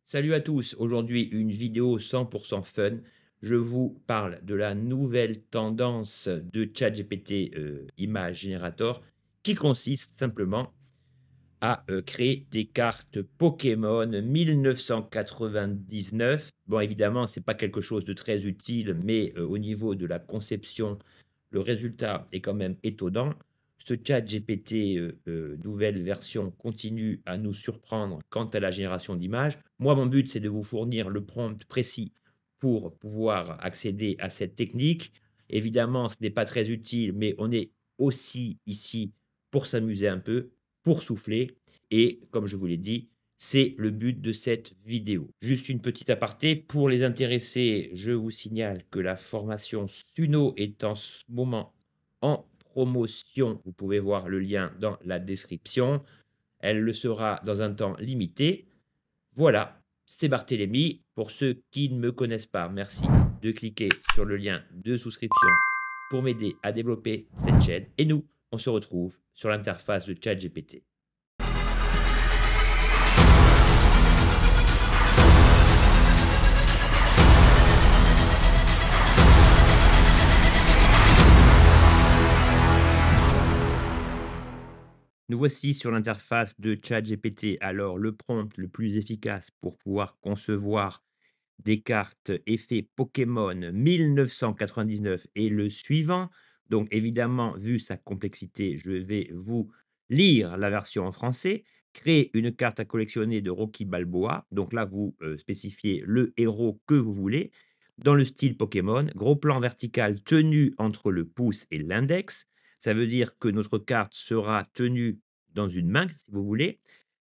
Salut à tous, aujourd'hui une vidéo 100% fun. Je vous parle de la nouvelle tendance de ChatGPT Image Generator qui consiste simplement à créer des cartes Pokémon 1999. Bon, évidemment, c'est pas quelque chose de très utile, mais au niveau de la conception, le résultat est quand même étonnant. Ce ChatGPT nouvelle version continue à nous surprendre quant à la génération d'images. Moi, mon but, c'est de vous fournir le prompt précis pour pouvoir accéder à cette technique. Évidemment, ce n'est pas très utile, mais on est aussi ici pour s'amuser un peu, pour souffler et comme je vous l'ai dit, c'est le but de cette vidéo. Juste une petite aparté, pour les intéressés, je vous signale que la formation Suno est en ce moment en promotion. Vous pouvez voir le lien dans la description. Elle le sera dans un temps limité. Voilà, c'est Barthélémy. Pour ceux qui ne me connaissent pas, merci de cliquer sur le lien de souscription pour m'aider à développer cette chaîne. Et nous, on se retrouve sur l'interface de ChatGPT. Nous voici sur l'interface de ChatGPT. Alors, le prompt le plus efficace pour pouvoir concevoir des cartes effet Pokémon 1999 est le suivant. Donc, évidemment, vu sa complexité, je vais vous lire la version en français. Créer une carte à collectionner de Rocky Balboa. Donc là, vous spécifiez le héros que vous voulez. Dans le style Pokémon, gros plan vertical tenu entre le pouce et l'index. Ça veut dire que notre carte sera tenue dans une main, si vous voulez.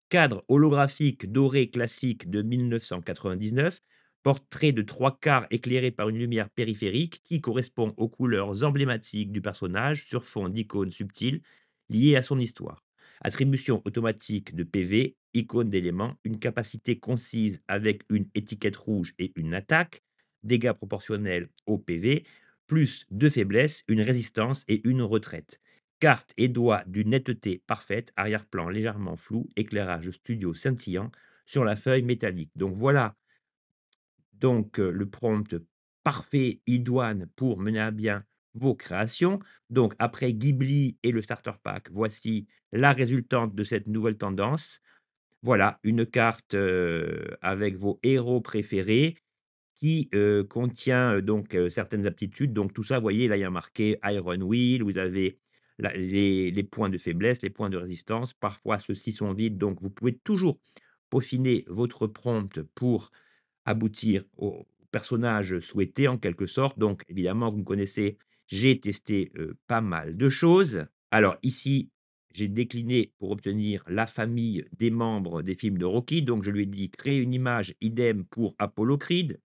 Cadre holographique doré classique de 1999. Portrait de 3/4 éclairé par une lumière périphérique qui correspond aux couleurs emblématiques du personnage sur fond d'icônes subtiles liées à son histoire. Attribution automatique de PV, icône d'éléments, une capacité concise avec une étiquette rouge et une attaque, dégâts proportionnels au PV, plus de faiblesse, une résistance et une retraite. Carte et doigt d'une netteté parfaite, arrière-plan légèrement flou, éclairage studio scintillant sur la feuille métallique. Donc voilà donc le prompt parfait idoine pour mener à bien vos créations. Donc après Ghibli et le starter pack, voici la résultante de cette nouvelle tendance. Voilà, une carte, avec vos héros préférés qui, contient, donc certaines aptitudes. Donc tout ça, vous voyez, là, il y a marqué Iron Will, vous avez la les points de faiblesse, les points de résistance. Parfois, ceux-ci sont vides, donc vous pouvez toujours peaufiner votre prompt pour aboutir au personnage souhaité en quelque sorte. Donc évidemment, vous me connaissez, j'ai testé, pas mal de choses. Alors ici, j'ai décliné pour obtenir la famille des membres des films de Rocky. Donc je lui ai dit: «Créer une image», idem pour Apollo Creed.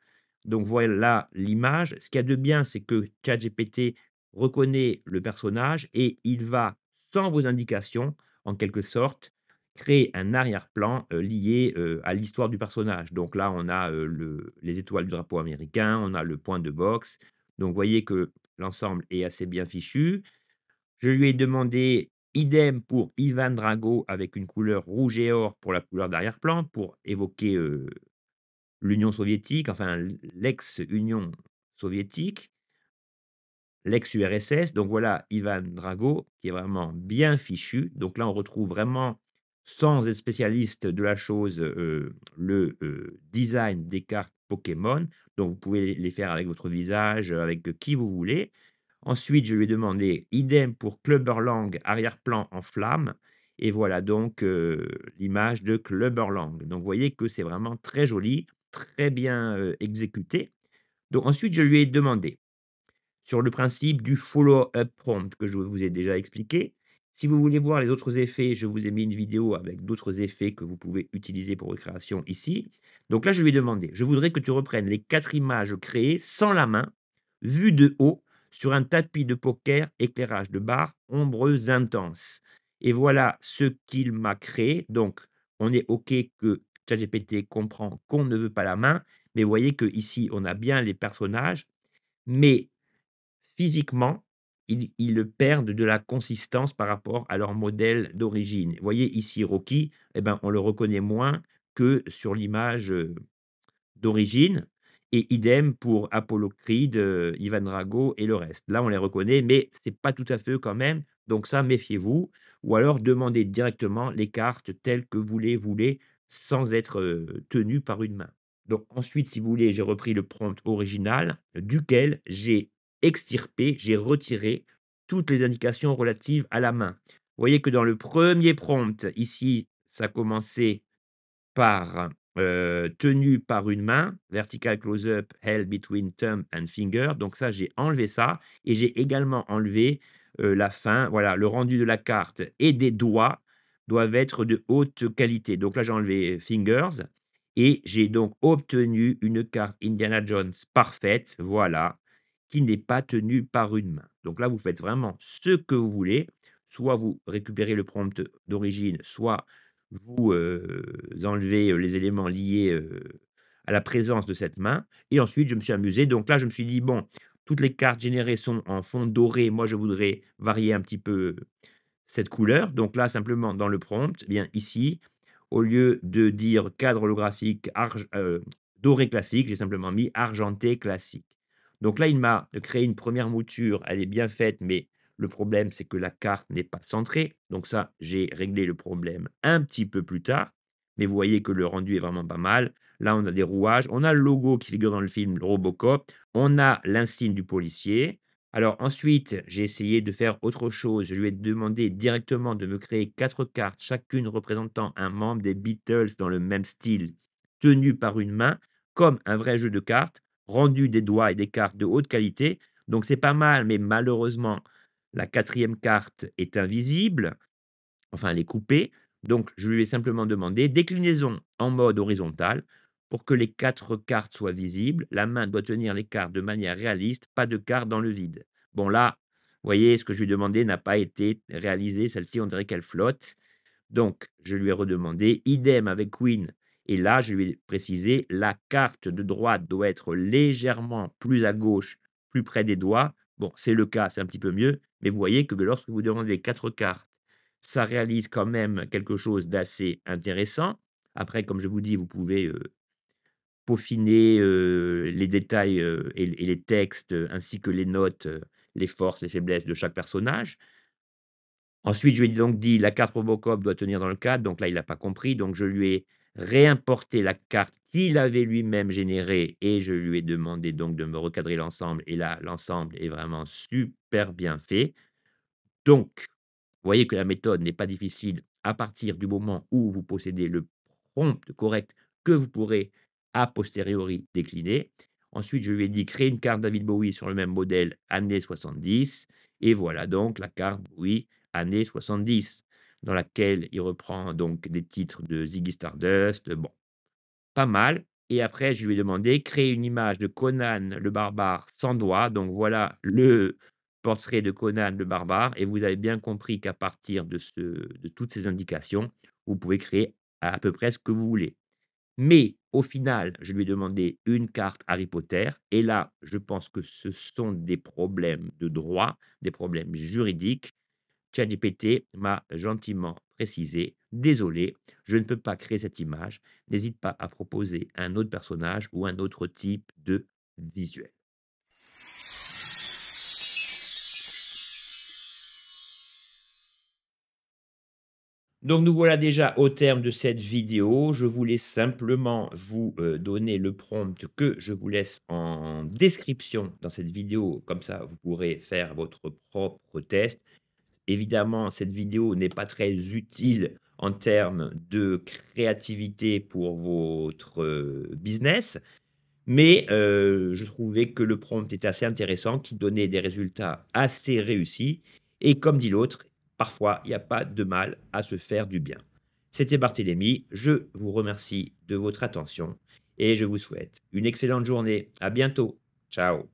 Donc voilà l'image. Ce qu'il y a de bien, c'est que ChatGPT reconnaît le personnage et il va, sans vos indications, en quelque sorte, créer un arrière-plan, lié, à l'histoire du personnage. Donc là, on a, les étoiles du drapeau américain, on a le point de boxe. Donc vous voyez que l'ensemble est assez bien fichu. Je lui ai demandé idem pour Ivan Drago avec une couleur rouge et or pour la couleur d'arrière-plan, pour évoquer, l'Union soviétique, enfin l'ex-Union soviétique. L'ex-URSS, donc voilà Ivan Drago qui est vraiment bien fichu. Donc là, on retrouve vraiment, sans être spécialiste de la chose, design des cartes Pokémon. Donc vous pouvez les faire avec votre visage, avec qui vous voulez. Ensuite, je lui ai demandé idem pour Clubberlang arrière-plan en flamme et voilà donc, l'image de Clubberlang. Donc vous voyez que c'est vraiment très joli, très bien, exécuté. Donc ensuite, je lui ai demandé sur le principe du follow-up prompt que je vous ai déjà expliqué. Si vous voulez voir les autres effets, je vous ai mis une vidéo avec d'autres effets que vous pouvez utiliser pour votre création ici. Donc là, je lui ai demandé: «Je voudrais que tu reprennes les 4 images créées sans la main, vues de haut, sur un tapis de poker, éclairage de bar, ombreuse intense» et voilà ce qu'il m'a créé. Donc on est OK que ChatGPT comprend qu'on ne veut pas la main, mais vous voyez qu'ici, on a bien les personnages, mais physiquement, ils perdent de la consistance par rapport à leur modèle d'origine. Vous voyez ici Rocky, eh ben, on le reconnaît moins que sur l'image, d'origine et idem pour Apollo Creed, Ivan Drago et le reste. Là, on les reconnaît, mais c'est pas tout à fait eux quand même, donc ça, méfiez-vous ou alors demandez directement les cartes telles que vous les voulez, sans être, tenues par une main. Donc ensuite, si vous voulez, j'ai repris le prompt original, duquel j'ai extirpé, j'ai retiré toutes les indications relatives à la main. Vous voyez que dans le premier prompt, ici, ça commençait par, tenu par une main, vertical close-up held between thumb and finger, donc ça, j'ai enlevé ça et j'ai également enlevé, la fin, voilà, le rendu de la carte et des doigts doivent être de haute qualité. Donc là, j'ai enlevé fingers et j'ai donc obtenu une carte Indiana Jones parfaite, voilà, qui n'est pas tenue par une main. Donc là, vous faites vraiment ce que vous voulez, soit vous récupérez le prompt d'origine, soit vous, enlevez, les éléments liés, à la présence de cette main et ensuite je me suis amusé. Donc là, je me suis dit: «Bon, toutes les cartes générées sont en fond doré, moi je voudrais varier un petit peu cette couleur». Donc là, simplement dans le prompt, eh bien ici, au lieu de dire cadre holographique doré classique, j'ai simplement mis argenté classique. Donc là, il m'a créé une première mouture, elle est bien faite, mais le problème, c'est que la carte n'est pas centrée. Donc ça, j'ai réglé le problème un petit peu plus tard, mais vous voyez que le rendu est vraiment pas mal. Là, on a des rouages, on a le logo qui figure dans le film Robocop, on a l'insigne du policier. Alors ensuite, j'ai essayé de faire autre chose. Je lui ai demandé directement de me créer 4 cartes, chacune représentant un membre des Beatles dans le même style, tenu par une main, comme un vrai jeu de cartes, rendu des doigts et des cartes de haute qualité. Donc c'est pas mal, mais malheureusement, la quatrième carte est invisible, enfin elle est coupée. Donc je lui ai simplement demandé déclinaison en mode horizontal pour que les 4 cartes soient visibles. La main doit tenir les cartes de manière réaliste, pas de cartes dans le vide. Bon là, vous voyez, ce que je lui ai demandé n'a pas été réalisé. Celle-ci, on dirait qu'elle flotte. Donc je lui ai redemandé, idem avec Queen et là, je lui ai précisé, la carte de droite doit être légèrement plus à gauche, plus près des doigts. Bon, c'est le cas, c'est un petit peu mieux, mais vous voyez que lorsque vous demandez 4 cartes, ça réalise quand même quelque chose d'assez intéressant. Après, comme je vous dis, vous pouvez, peaufiner, les détails, et les textes, ainsi que les notes, les forces, les faiblesses de chaque personnage. Ensuite, je lui ai donc dit: «La carte Robocop doit tenir dans le cadre», donc là, il n'a pas compris, donc je lui ai réimporté la carte qu'il avait lui-même générée et je lui ai demandé donc de me recadrer l'ensemble et là, l'ensemble est vraiment super bien fait. Donc, vous voyez que la méthode n'est pas difficile à partir du moment où vous possédez le prompt correct que vous pourrez a posteriori décliner. Ensuite, je lui ai dit: «Créer une carte David Bowie sur le même modèle années 70» et voilà donc la carte Bowie années 70 dans laquelle il reprend donc des titres de Ziggy Stardust, bon, pas mal et après je lui ai demandé: «Créer une image de Conan le barbare sans doigts», donc voilà le portrait de Conan le barbare et vous avez bien compris qu'à partir de toutes ces indications, vous pouvez créer à peu près ce que vous voulez. Mais au final, je lui ai demandé une carte Harry Potter et là, je pense que ce sont des problèmes de droit, des problèmes juridiques. ChatGPT m'a gentiment précisé: «Désolé, je ne peux pas créer cette image. N'hésite pas à proposer un autre personnage ou un autre type de visuel». Donc nous voilà déjà au terme de cette vidéo. Je voulais simplement vous, donner le prompt que je vous laisse en description dans cette vidéo. Comme ça, vous pourrez faire votre propre test. Évidemment, cette vidéo n'est pas très utile en termes de créativité pour votre, business, mais je trouvais que le prompt était assez intéressant, qui donnait des résultats assez réussis et comme dit l'autre, parfois, il n'y a pas de mal à se faire du bien. C'était Barthélémy, je vous remercie de votre attention et je vous souhaite une excellente journée. À bientôt. Ciao.